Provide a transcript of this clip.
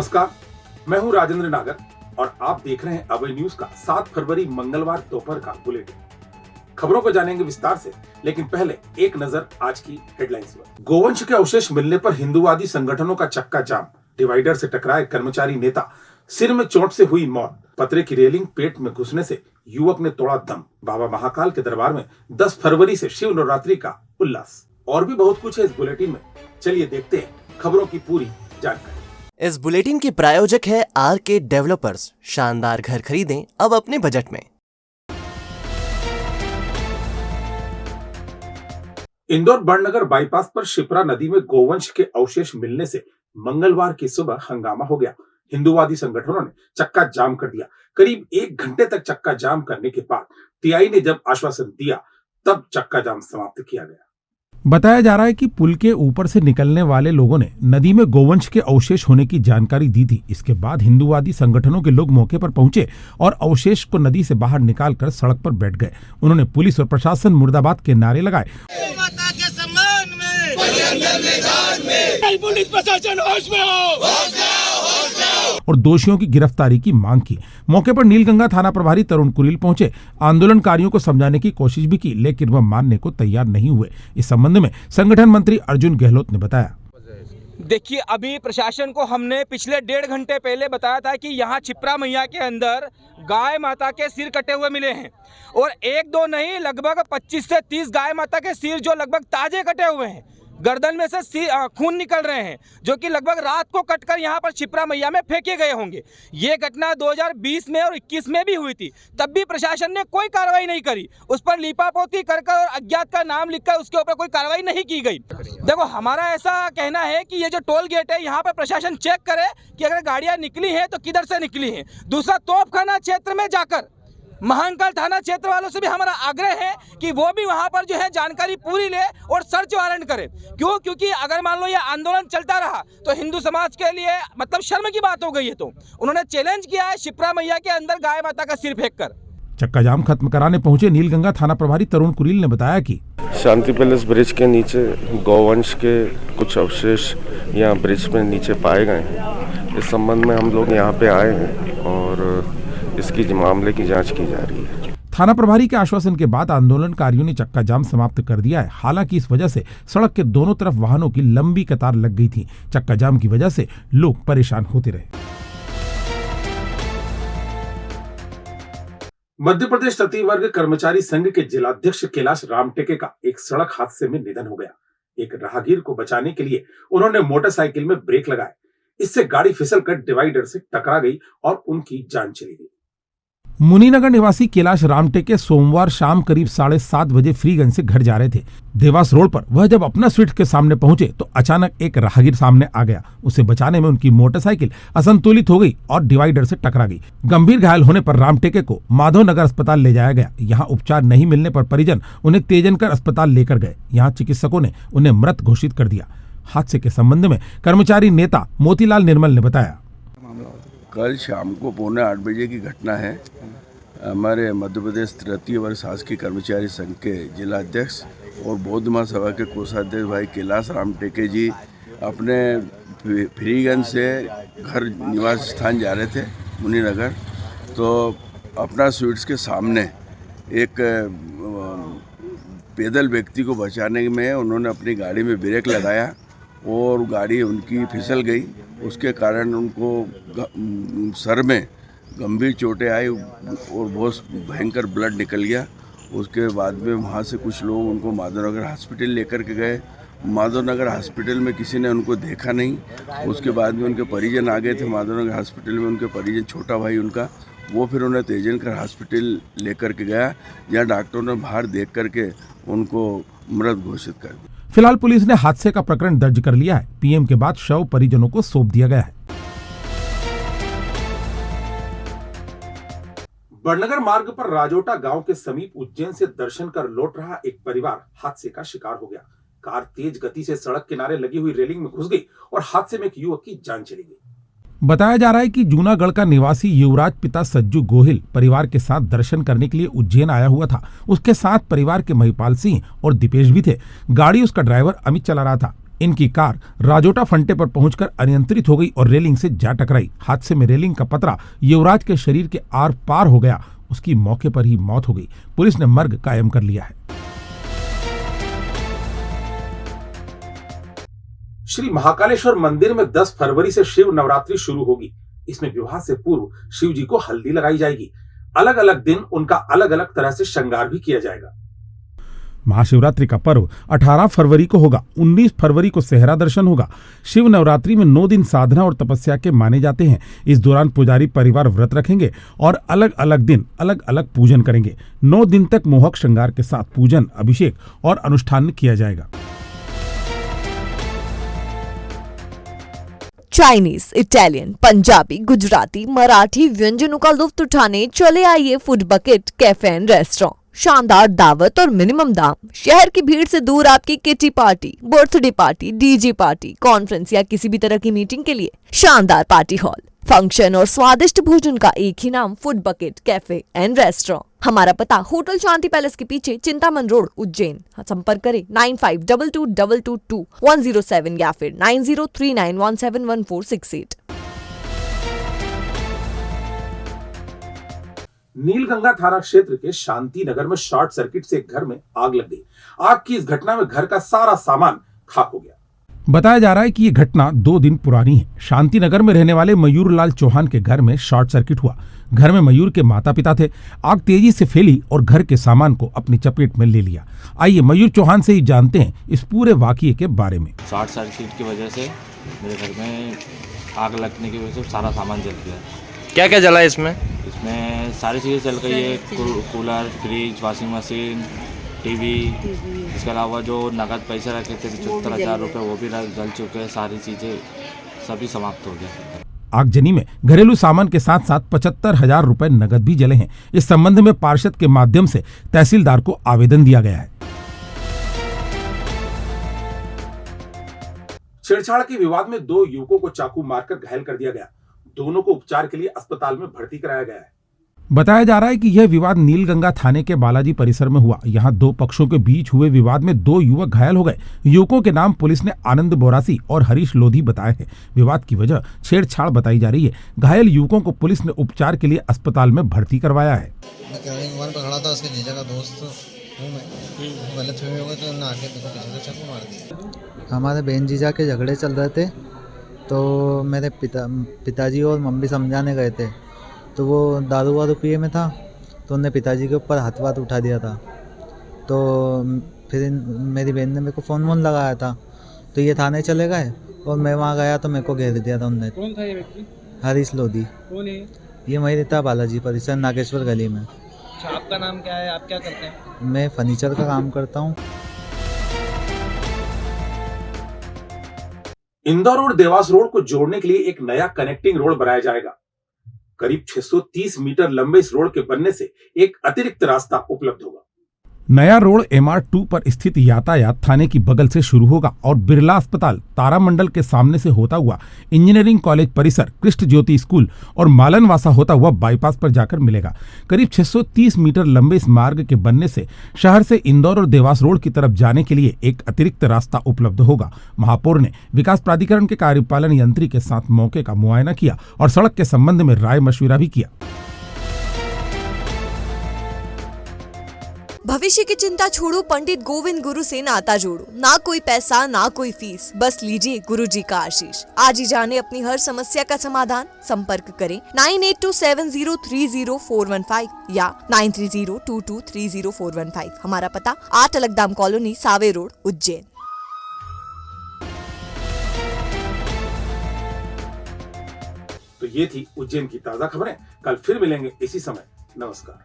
नमस्कार, मैं हूं राजेंद्र नागर और आप देख रहे हैं अभय न्यूज का 7 फरवरी मंगलवार दोपहर का बुलेटिन। खबरों को जानेंगे विस्तार से, लेकिन पहले एक नजर आज की हेडलाइंस पर। गोवंश के अवशेष मिलने पर हिंदूवादी संगठनों का चक्का जाम, डिवाइडर से टकराए कर्मचारी नेता, सिर में चोट से हुई मौत, पतरे की रेलिंग पेट में घुसने से युवक ने तोड़ा दम। बाबा महाकाल के दरबार में 10 फरवरी से शिव नवरात्रि का उल्लास। और भी बहुत कुछ है इस बुलेटिन में, चलिए देखते हैं खबरों की पूरी जानकारी। इस बुलेटिन के प्रायोजक है आरके डेवलपर्स। शानदार घर खरीदें अब अपने बजट में। इंदौर बड़नगर बाईपास पर शिप्रा नदी में गोवंश के अवशेष मिलने से मंगलवार की सुबह हंगामा हो गया। हिंदूवादी संगठनों ने चक्का जाम कर दिया। करीब 1 घंटे तक चक्का जाम करने के बाद टीआई ने जब आश्वासन दिया, तब चक्का जाम समाप्त किया गया। बताया जा रहा है कि पुल के ऊपर से निकलने वाले लोगों ने नदी में गोवंश के अवशेष होने की जानकारी दी थी। इसके बाद हिंदूवादी संगठनों के लोग मौके पर पहुंचे और अवशेष को नदी से बाहर निकालकर सड़क पर बैठ गए। उन्होंने पुलिस और प्रशासन मुर्दाबाद के नारे लगाए। माता के सम्मान में, पुलिस प्रशासन होश में हो। और दोषियों की गिरफ्तारी की मांग की। मौके पर नीलगंगा थाना प्रभारी तरुण कुरील पहुंचे। आंदोलनकारियों को समझाने की कोशिश भी की, लेकिन वह मानने को तैयार नहीं हुए। इस संबंध में संगठन मंत्री अर्जुन गहलोत ने बताया, देखिए, अभी प्रशासन को हमने पिछले 1.5 घंटे पहले बताया था कि यहाँ छिप्रा मैया के अंदर गाय माता के सिर कटे हुए मिले हैं और 1-2 नहीं, लगभग 25 से 30 गाय माता के सिर जो लगभग ताजे कटे हुए हैं, गर्दन में से खून निकल रहे हैं, जो कि लगभग रात को कटकर यहाँ पर छिप्रा मैया में फेंके गए होंगे। ये घटना 2020 में और 21 में भी हुई थी, तब भी प्रशासन ने कोई कार्रवाई नहीं करी। उस पर लीपापोती कर और अज्ञात का नाम लिखकर उसके ऊपर कोई कार्रवाई नहीं की गई। देखो, हमारा ऐसा कहना है कि ये जो टोल गेट है, यहाँ पर प्रशासन चेक करे कि अगर गाड़ियाँ निकली हैं तो किधर से निकली हैं। दूसरा, तोपखाना क्षेत्र में जाकर महाकाल थाना क्षेत्र वालों से भी हमारा आग्रह है कि वो भी वहां पर जो है जानकारी पूरी ले और सर्च वारंट करे। क्योंकि अगर मान लो ये आंदोलन चलता रहा तो हिंदू समाज के लिए मतलब शर्म की बात हो गई है। तो उन्होंने चैलेंज किया है शिप्रा मैया के अंदर गाय माता का सिर फेंक कर। चक्का जाम खत्म कराने पहुंचे नीलगंगा थाना प्रभारी तरुण कुरील ने बताया कि शांति पैलेस ब्रिज के नीचे गोवंश के कुछ अवशेष यहाँ ब्रिज में नीचे पाए गए हैं। इस संबंध में हम लोग यहाँ पे आए हैं और इसकी मामले की जांच की जा रही है। थाना प्रभारी के आश्वासन के बाद आंदोलनकारियों ने चक्का जाम समाप्त कर दिया है। हालांकि इस वजह से सड़क के दोनों तरफ वाहनों की लंबी कतार लग गई थी। चक्का जाम की वजह से लोग परेशान होते रहे। मध्य प्रदेश तृतीय वर्ग कर्मचारी संघ के जिलाध्यक्ष कैलाश रामटेके का एक सड़क हादसे में निधन हो गया। एक राहगीर को बचाने के लिए उन्होंने मोटरसाइकिल में ब्रेक लगाए। इससे गाड़ी फिसलकर डिवाइडर से टकरा गई और उनकी जान चली गई। मुनीनगर निवासी कैलाश रामटेके सोमवार शाम करीब 7:30 बजे फ्रीगंज से घर जा रहे थे। देवास रोड पर वह जब अपना स्विफ्ट के सामने पहुंचे तो अचानक एक राहगीर सामने आ गया। उसे बचाने में उनकी मोटरसाइकिल असंतुलित हो गई और डिवाइडर से टकरा गई। गंभीर घायल होने पर रामटेके को माधव नगर अस्पताल ले जाया गया। यहाँ उपचार नहीं मिलने पर परिजन उन्हें तेजनकर अस्पताल लेकर गए। यहाँ चिकित्सकों ने उन्हें मृत घोषित कर दिया। हादसे के संबंध में कर्मचारी नेता मोतीलाल निर्मल ने बताया, कल शाम को 7:45 बजे की घटना है। हमारे मध्य प्रदेश तृतीय वर्ग शासकीय कर्मचारी संघ के जिला अध्यक्ष और बौद्ध महासभा के कोषाध्यक्ष भाई कैलाश रामटेके जी अपने फ्रीगंज से घर निवास स्थान जा रहे थे मुनीनगर। तो अपना स्वीट्स के सामने एक पैदल व्यक्ति को बचाने में उन्होंने अपनी गाड़ी में ब्रेक लगाया और गाड़ी उनकी फिसल गई। उसके कारण उनको सर में गंभीर चोटें आई और बहुत भयंकर ब्लड निकल गया। उसके बाद में वहाँ से कुछ लोग उनको माधवनगर हॉस्पिटल लेकर के गए। माधवनगर हॉस्पिटल में किसी ने उनको देखा नहीं। उसके बाद में उनके परिजन आ गए थे माधवनगर हॉस्पिटल में। उनके परिजन, छोटा भाई उनका, वो फिर उन्हें तेजनकर हॉस्पिटल लेकर के गया, जहाँ डॉक्टरों ने बाहर देख करके उनको मृत घोषित कर दिया। फिलहाल पुलिस ने हादसे का प्रकरण दर्ज कर लिया है। पीएम के बाद शव परिजनों को सौंप दिया गया है। बड़नगर मार्ग पर राजोटा गांव के समीप उज्जैन से दर्शन कर लौट रहा एक परिवार हादसे का शिकार हो गया। कार तेज गति से सड़क किनारे लगी हुई रेलिंग में घुस गई और हादसे में एक युवक की जान चली गई। बताया जा रहा है कि जूनागढ़ का निवासी युवराज पिता सज्जू गोहिल परिवार के साथ दर्शन करने के लिए उज्जैन आया हुआ था। उसके साथ परिवार के महिपाल सिंह और दीपेश भी थे। गाड़ी उसका ड्राइवर अमित चला रहा था। इनकी कार राजोटा फंटे पर पहुंचकर अनियंत्रित हो गई और रेलिंग से जा टकराई। हादसे में रेलिंग का पतरा युवराज के शरीर के आर पार हो गया। उसकी मौके पर ही मौत हो गई। पुलिस ने मर्ग कायम कर लिया है। श्री महाकालेश्वर मंदिर में 10 फरवरी से शिव नवरात्रि शुरू होगी। इसमें विवाह से पूर्व शिव जी को हल्दी लगाई जाएगी। अलग अलग दिन उनका अलग अलग तरह से श्रृंगार भी किया जाएगा। महाशिवरात्रि का पर्व 18 फरवरी को होगा। 19 फरवरी को सेहरा दर्शन होगा। शिव नवरात्रि में 9 दिन साधना और तपस्या के माने जाते हैं। इस दौरान पुजारी परिवार व्रत रखेंगे और अलग अलग दिन अलग अलग पूजन करेंगे। 9 दिन तक मोहक श्रृंगार के साथ पूजन, अभिषेक और अनुष्ठान किया जाएगा। चाइनीज, इटालियन, पंजाबी, गुजराती, मराठी व्यंजनों का लुत्फ उठाने चले आइए food bucket cafe and restaurant. शानदार दावत और मिनिमम दाम। शहर की भीड़ से दूर आपकी kitty party, birthday party, DJ party, conference या किसी भी तरह की मीटिंग के लिए शानदार पार्टी हॉल, फंक्शन और स्वादिष्ट भोजन का एक ही नाम, food bucket cafe and restaurant. हमारा पता होटल शांति पैलेस के पीछे, चिंतामन रोड, उज्जैन। संपर्क करें 9522222107 या फिर 9039171468। नीलगंगा थाना क्षेत्र के शांति नगर में शॉर्ट सर्किट से एक घर में आग लग गई। आग की इस घटना में घर का सारा सामान खाक हो गया। बताया जा रहा है कि ये घटना 2 दिन पुरानी है। शांति नगर में रहने वाले मयूर लाल चौहान के घर में शॉर्ट सर्किट हुआ। घर में मयूर के माता पिता थे। आग तेजी से फैली और घर के सामान को अपनी चपेट में ले लिया। आइए मयूर चौहान से ही जानते हैं इस पूरे वाकये के बारे में। शॉर्ट सर्किट की वजह से मेरे घर में आग लगने की वजह से सारा सामान जल गया। क्या क्या जला इसमें? इसमें सारी चीज़ें जल गई है। Cooler, fridge, washing machine, TV. इसके अलावा जो नगद पैसे रखे थे 75,000 रुपये वो भी जल चुके हैं। सारी चीज़ें सभी समाप्त हो गया। आगजनी में घरेलू सामान के साथ साथ 75,000 रुपए नगद भी जले हैं। इस संबंध में पार्षद के माध्यम से तहसीलदार को आवेदन दिया गया है। छेड़छाड़ के विवाद में 2 युवकों को चाकू मारकर घायल कर दिया गया। दोनों को उपचार के लिए अस्पताल में भर्ती कराया गया है। बताया जा रहा है कि यह विवाद नीलगंगा थाने के बालाजी परिसर में हुआ। यहां 2 पक्षों के बीच हुए विवाद में 2 युवक घायल हो गए। युवकों के नाम पुलिस ने आनंद बोरासी और हरीश लोधी बताए हैं। विवाद की वजह छेड़छाड़ बताई जा रही है। घायल युवकों को पुलिस ने उपचार के लिए अस्पताल में भर्ती करवाया है। मैं खड़ा था, उसके जीजा का दोस्त हूँ मैं। गलत फहमी हो गई तो ना आके देखो पीछे से चाकू मार दिया। हमारे बहन जीजा के झगड़े चल रहे थे तो मेरे पिताजी और मम्मी समझाने गए थे तो वो दारू वारू पिए में था तो उन्होंने पिताजी के ऊपर हाथ उठा दिया था। तो फिर मेरी बहन ने मेरे को फ़ोन लगाया था तो ये थाने चले गए और मैं वहाँ गया तो मेरे को घेर दिया था उनने। कौन था ये व्यक्ति? हरीश लोधी। कौन है? ये वही रहता बालाजी परिसर नागेश्वर गली में। आपका नाम क्या है? आप क्या करते हैं? मैं फर्नीचर का काम करता हूँ। इंदौर और देवास रोड को जोड़ने के लिए एक नया कनेक्टिंग रोड बनाया जाएगा। करीब 630 मीटर लंबे इस रोड के बनने से एक अतिरिक्त रास्ता उपलब्ध होगा। नया रोड MR2 पर स्थित यातायात थाने की बगल से शुरू होगा और बिरला अस्पताल, तारामंडल के सामने से होता हुआ इंजीनियरिंग कॉलेज परिसर, कृष्ण ज्योति स्कूल और मालनवासा होता हुआ बाईपास पर जाकर मिलेगा। करीब 630 मीटर लंबे इस मार्ग के बनने से शहर से इंदौर और देवास रोड की तरफ जाने के लिए एक अतिरिक्त रास्ता उपलब्ध होगा। महापौर ने विकास प्राधिकरण के कार्यपालन यंत्री के साथ मौके का मुआयना किया और सड़क के संबंध में राय मशविरा भी किया। भविष्य की चिंता छोड़ो, पंडित गोविंद गुरु से नाता जोड़ो। ना कोई पैसा, ना कोई फीस, बस लीजिए गुरु जी का आशीष। आज ही जाने अपनी हर समस्या का समाधान। संपर्क करें 9827030415 या 9302230415। हमारा पता 8 अलगदाम कॉलोनी, सावे रोड, उज्जैन। तो ये थी उज्जैन की ताजा खबरें। कल फिर मिलेंगे इसी समय। नमस्कार।